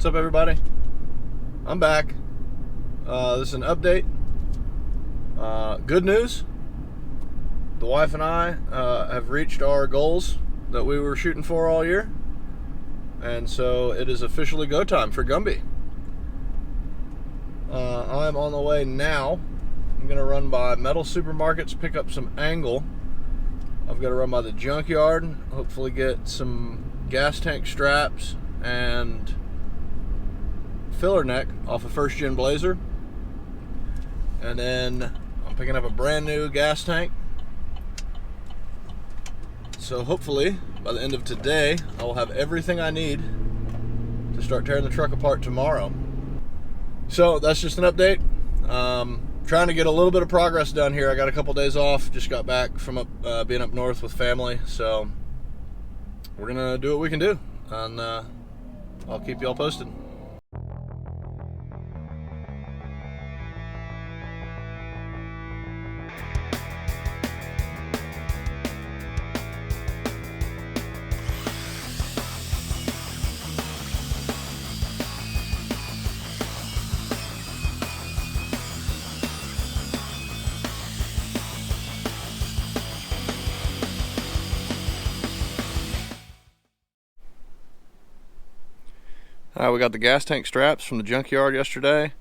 What's up, everybody? I'm back. This is an update. Good news. The wife and I have reached our goals that we were shooting for all year. And so it is officially go time for Gumby. I'm on the way now. I'm going to run by Metal Supermarkets, pick up some angle. I've got to run by the Junkyard, hopefully get some gas tank straps and filler neck off a first gen Blazer. And then I'm picking up a brand new gas tank. So hopefully by the end of today I will have everything I need to start tearing the truck apart tomorrow. So that's just an update. Trying to get a little bit of progress done here. I got a couple days off, just got back from being up north with family, so we're gonna do what we can do, and I'll keep you all posted. We got the gas tank straps from the Junkyard yesterday.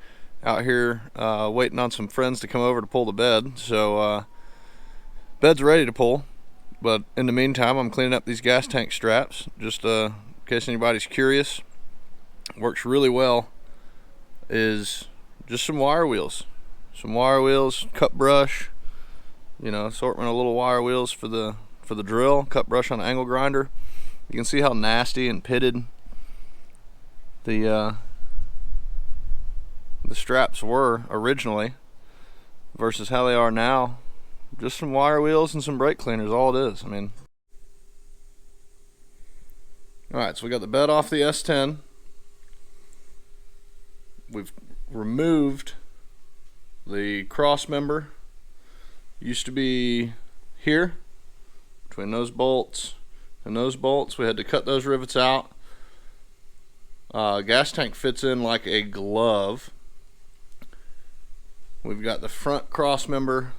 Out here waiting on some friends to come over to pull the bed. So bed's ready to pull, but in the meantime I'm cleaning up these gas tank straps just in case anybody's curious. Works really well is just some wire wheels, cut brush, assortment of little wire wheels for the drill, cut brush on an angle grinder. You can see how nasty and pitted the straps were originally versus how they are now. Just some wire wheels and some brake cleaners, all it is. Alright, so we got the bed off the S10. We've removed the Crossmember. Used to be here between those bolts and those bolts. We had to cut those rivets out. Gas tank fits in like a glove. We've got the front cross member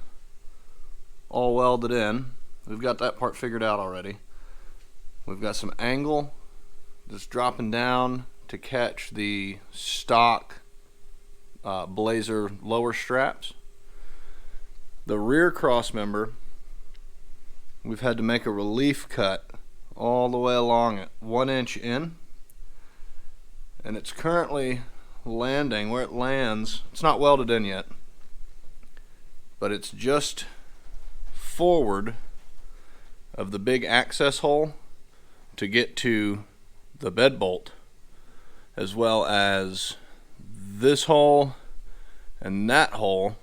all welded in. We've got that part figured out already. We've got some angle just dropping down to catch the stock Blazer lower straps. The rear cross member, we've had to make a relief cut all the way along it, 1 inch in. And it's currently landing where it lands. It's not welded in yet, but it's just forward of the big access hole to get to the bed bolt, as well as this hole and that hole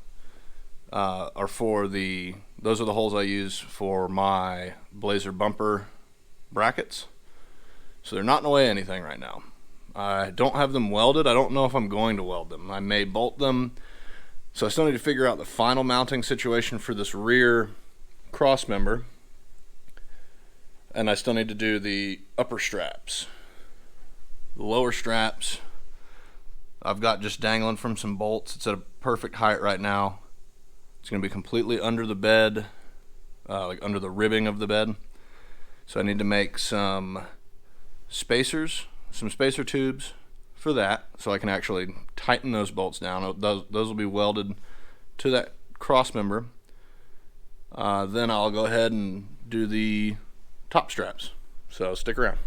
those are the holes I use for my Blazer bumper brackets. So they're not in the way of anything right now. I don't have them welded. I don't know if I'm going to weld them. I may bolt them. So I still need to figure out the final mounting situation for this rear cross member. And I still need to do the upper straps. The lower straps I've got just dangling from some bolts. It's at a perfect height right now. It's going to be completely under the bed, like under the ribbing of the bed. So I need to make some spacers, some spacer tubes for that, so I can actually tighten those bolts down. Those will be welded to that cross member. Then I'll go ahead and do the top straps. So stick around.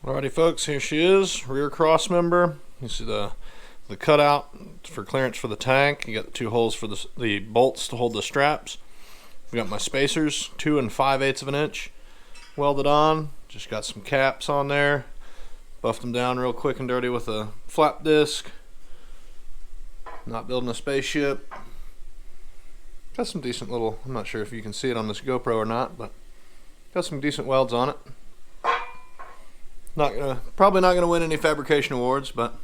Alrighty folks, here she is, rear cross member. You see the cutout for clearance for the tank. You got the two holes for the bolts to hold the straps. We got my spacers, 2 5/8 of an inch, welded on. Just got some caps on there. Buffed them down real quick and dirty with a flap disc. Not building a spaceship. Got some decent little, I'm not sure if you can see it on this GoPro or not, but got some decent welds on it. Probably not gonna win any fabrication awards, but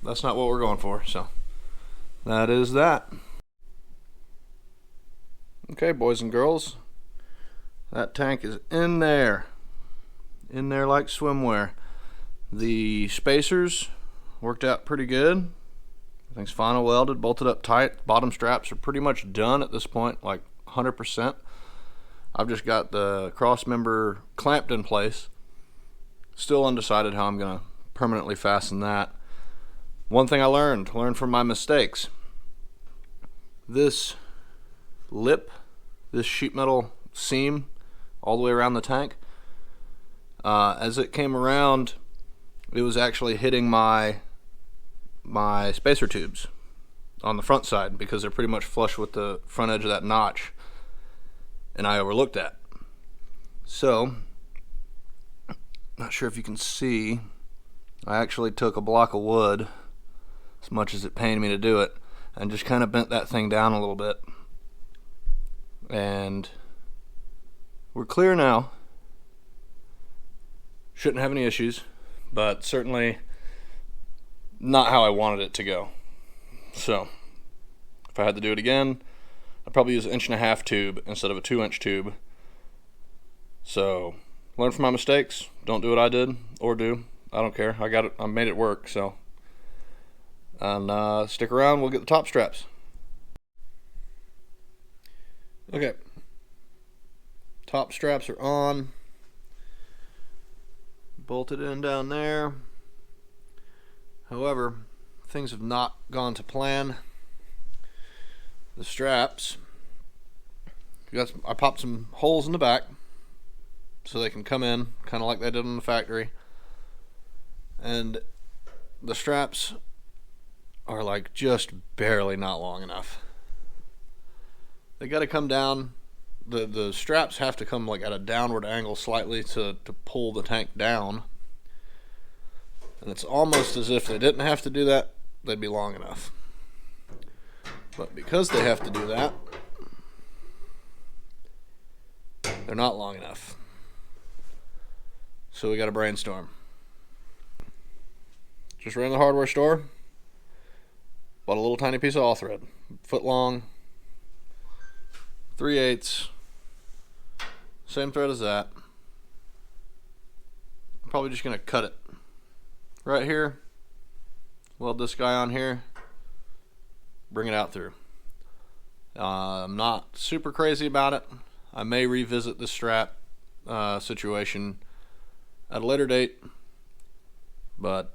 that's not what we're going for, so that is that. Okay, boys and girls, that tank is in there like swimwear. The spacers worked out pretty good. Everything's final welded, bolted up tight. Bottom straps are pretty much done at this point, like 100%. I've just got the cross member clamped in place. Still undecided how I'm gonna permanently fasten that. One thing I learned from my mistakes. This lip, this sheet metal seam all the way around the tank, as it came around, it was actually hitting my spacer tubes on the front side because they're pretty much flush with the front edge of that notch, and I overlooked that. So not sure if you can see, I actually took a block of wood, as much as it pained me to do it, and just kind of bent that thing down a little bit, and we're clear now. Shouldn't have any issues, but certainly not how I wanted it to go. So if I had to do it again, I'd probably use an 1.5 inch tube instead of a 2-inch tube. So learn from my mistakes. Don't do what I did, or do. I don't care. I got it. I made it work. So, and stick around. We'll get the top straps. Okay. Top straps are on. Bolted in down there. However, things have not gone to plan. The straps. I popped some holes in the back so they can come in, kind of like they did in the factory. And the straps are like just barely not long enough. They got to come down. The straps have to come like at a downward angle slightly to pull the tank down. And it's almost as if they didn't have to do that, they'd be long enough. But because they have to do that, they're not long enough. So we got to brainstorm. Just ran to the hardware store, bought a little tiny piece of all thread, foot long, 3/8, same thread as that. I'm probably just gonna cut it right here, weld this guy on here, bring it out through. I'm not super crazy about it. I may revisit the strap situation at a later date, but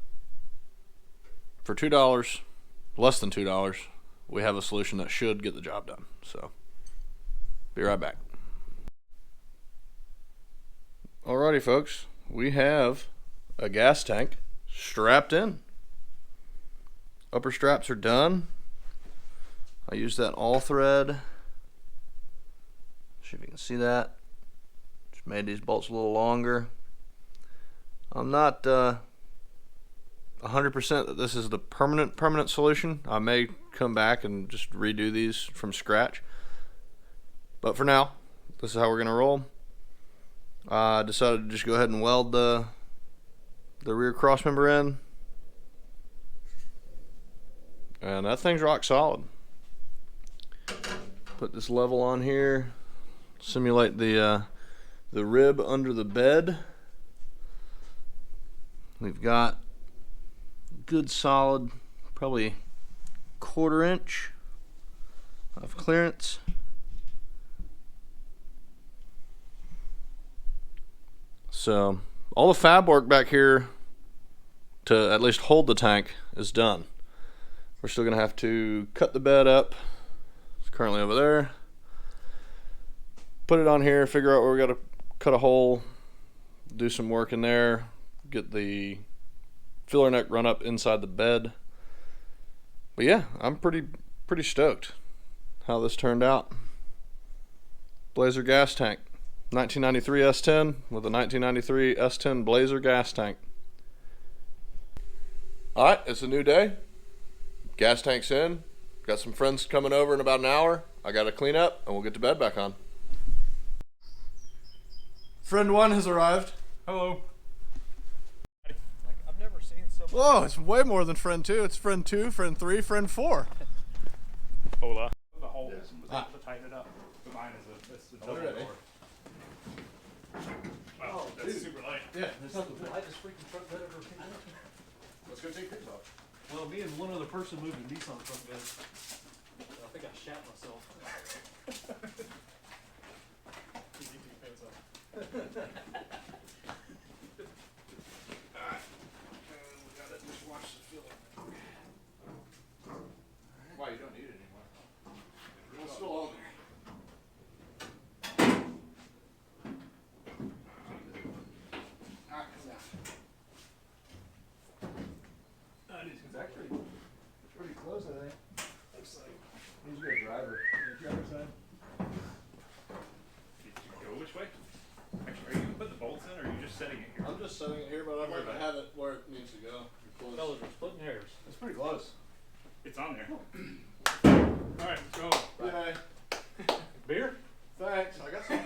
for $2, less than $2, we have a solution that should get the job done. So be right back. Alrighty folks, we have a gas tank strapped in. Upper straps are done. I used that all thread. See if you can see that. Just made these bolts a little longer. I'm not 100% that this is the permanent solution. I may come back and just redo these from scratch. But for now, this is how we're gonna roll. I decided to just go ahead and weld the rear cross member in. And that thing's rock solid. Put this level on here. Simulate the rib under the bed. We've got good solid, probably 1/4 inch of clearance. So all the fab work back here to at least hold the tank is done. We're still gonna have to cut the bed up. It's currently over there. Put it on here, figure out where we gotta cut a hole, do some work in there, get the filler neck run up inside the bed. But yeah, I'm pretty stoked how this turned out. Blazer gas tank, 1993 S10 with a 1993 S10 Blazer gas tank. All right, it's a new day. Gas tank's in. Got some friends coming over in about an hour. I got to clean up and we'll get to bed back on. Friend one has arrived. Hello. Like, I've never seen someone. Whoa, it's way more than friend two. It's friend two, friend three, friend four. Hola. The hole was able to tighten it up. But mine is a double door. Wow, that's super light. Yeah, it's not the lightest freaking truck bed I've ever seen. Let's go take pictures off. Well, me and one other person moved a Nissan truck bed. I think I shat myself. Why, you don't need it anymore. It's still on there. It's actually pretty close, I think. Looks like. He's a good driver. The driver's side. Did you go which way? Actually, are you gonna put the bolts in or are you just setting it here? I'm just setting it here, but I'd like to have it where it needs to go. Fellas are splitting hairs. It's pretty close. It's on there. Alright, let's go. Yay. Beer? Thanks, I got some.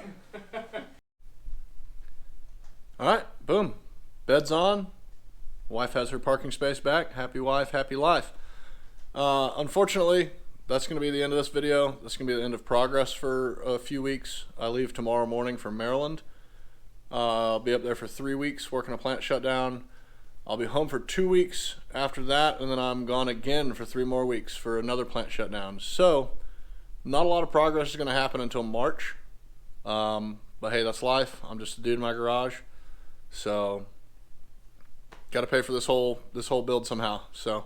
Alright, boom. Bed's on. Wife has her parking space back. Happy wife, happy life. Unfortunately, that's going to be the end of this video. That's going to be the end of progress for a few weeks. I leave tomorrow morning for Maryland. I'll be up there for 3 weeks working a plant shutdown. I'll be home for 2 weeks after that, and then I'm gone again for 3 more weeks for another plant shutdown. So, not a lot of progress is going to happen until March. But hey, that's life. I'm just a dude in my garage. So, got to pay for this whole build somehow. So,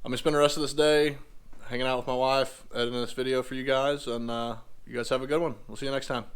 I'm going to spend the rest of this day hanging out with my wife, editing this video for you guys, and you guys have a good one. We'll see you next time.